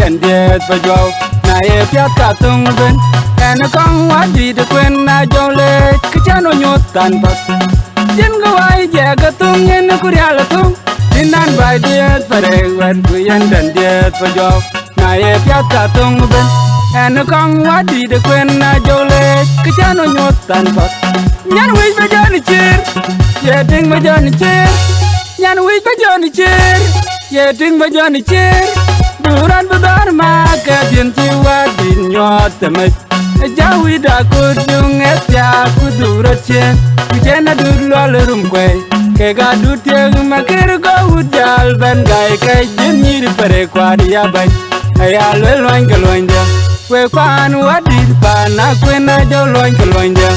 đàn điệt và dầu na e piat cả tung bên en con quá đi được quên na dầu lệ cái cha nó nhốt tàn bạc dân có ai già cái tung nhân nó cứ ra là tung tin ăn bài điệt và để quên quý anh đàn điệt và dầu na e piat cả tung bên en con quá đi được quên na dầu lệ cái cha nó nhốt tàn bạc nhắn quý bây giờ đi chơi giờ tiếng bây giờ đi chơi nhắn quý bây giờ đi chơi giờ tiếng bây giờ đi chơi buran bedar maka bien jiwa din nyot temet jawi da kudung etya kudurache kujena dudlo lerum kwe ke ga dutieng makir go udal ben gai kai jinir pare kwadi abai aya loin galonja kwe kwan wadir pana kwe na jo loin galonja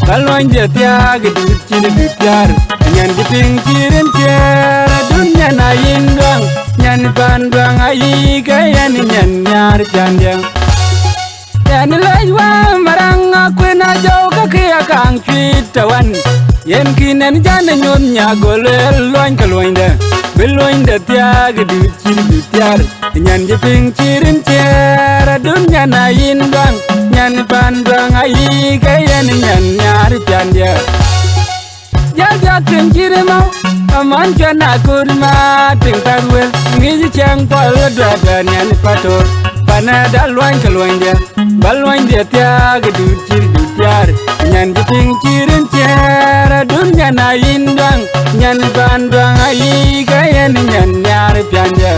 galonja tya gidut chin bityar nyan diping chirin chera dunya na yindang nyan pandang ai kayan nyan nyar chandang yan laiwa marang aku na jau ka kia kang chitawan yen kinan jan nyon nya golel loin kaloinda beloinda tia gdu chin bityar nyan jeping chirin chera dunya na yindang nyan pandang ai kayan nyan nyar chandang ya tin jirma aman jana kurma ting tarwel ngi chang pal da nyan pator panada loin kaloinda balwain dia tia gdu chir dutyar nyan ting chirin chera dunya na indang nyan bandang ai kayan nyan nyar pyanja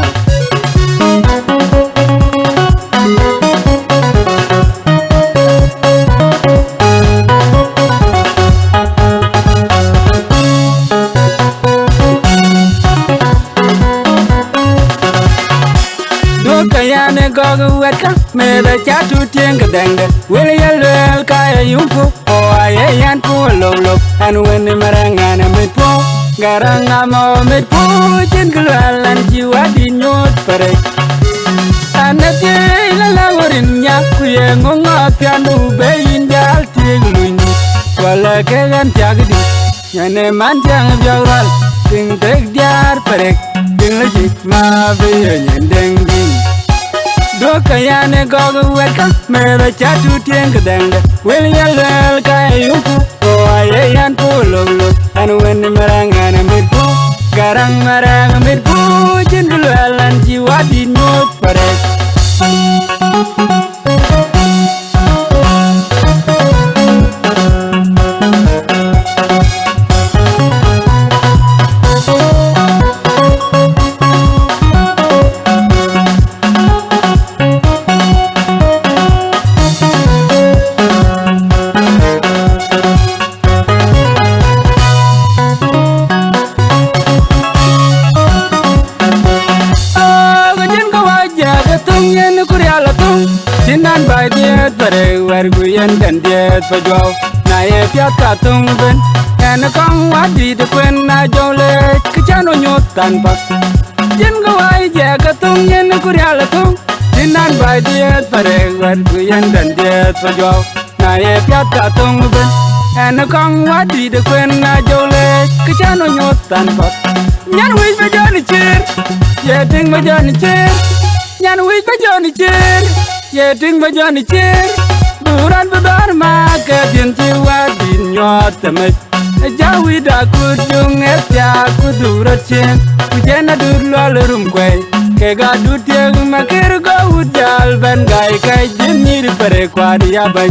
kayane gogu wetka me da chatu tieng gadanga will yelwel kaya yumpu o aye yan pu lolo an when marangana mit pu garanga mo mit pu chin gulalan jiwa dinyot pare anate la laworin nya kuye ngonga pianu be injal tigluin wala kegan tiagdi yane man jang jawral ting tek diar pare ting lejik ma be yendengi do kayane gogu wetka me da chatu tieng gadanga will yelwel kaya yumpu o aye yan pu lolo an when marangana mit pu garang marang mit pu chin gulalan jiwa dinyot pare Sinan bai diet pare wer guyen dan diet pajau na e piat ka tung ben en kong wadi de kwen na jole kichano nyotan pak jen go ai je ka tung yen kuryala tung sinan bai diet pare wer guyen dan diet pajau na e piat ka tung ben en kong wadi de kwen na jole kichano nyotan pak nyan wi ba jani chir ye ting ba jani chir nyan wi ba jani chir ye ting ba jani chir buran bedar maka bien jiwa din nyot temet jawi da kudung etya kudurache kujena durlo lerum kwe ke ga dutieng makir go udal ben gai kai jinir pare kwadi abai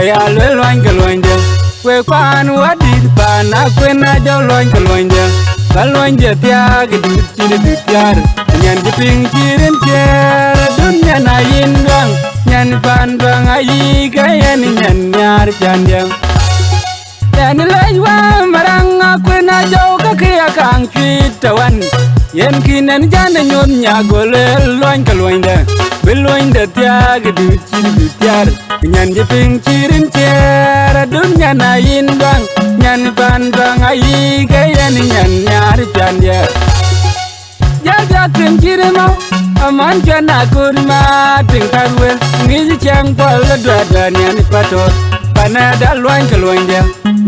aya loin galonja kwe kwan wadir pana kwe na jaw loin galonja balonja tya gdu chir dutyar nyan jiping chirin chera dunya na yindang nyan pandang ai kayan nyan nyar chandang dan laiwa marang aku na jau ka kia kang chitawan yen kinan jana nyon nya golel loin kaloinda beloinda tya gdu chir dutyar nyan jiping chirin chera dunya na yindang nyan pandang ai kayan nyan nyar chandang ya tin jirma aman jana kurma ting tarwel ngi chang pal da nyan patot panada loin kaloinda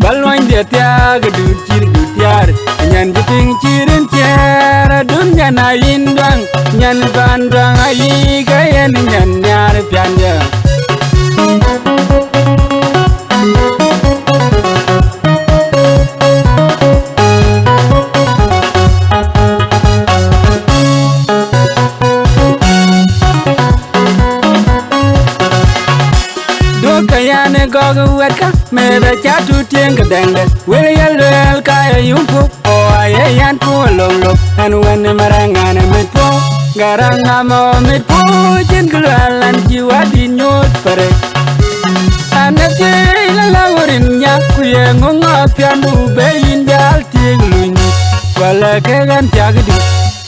balloin dia tia gdu chir dutyar nyan jiping chirin chera dunya na indwang nyan bandwang ai kayen nyan nyar pianja kayane gogo wetka me be chatu tieng dende wel yel kaya yumpu o aye yan pu lolo anu wen marangana mit po garanga mo mit po jin gulalan jiwa di nyot pare anake la laworin nya kuye ngonga piandu be indal tiglun wala ke gan tiagdi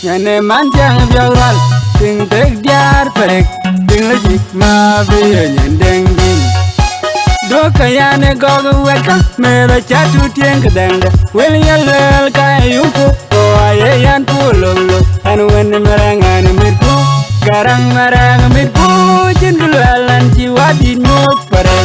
nyane man jang biawal ting tek diar pare ting lejik ma be nyendeng do kayane gogo weka me be chatu tieng dende wel yel kaya yumpu o aye yan pu lolo anu wen marangana mit po garang marang mit po jin gulalan jiwa di nyot pare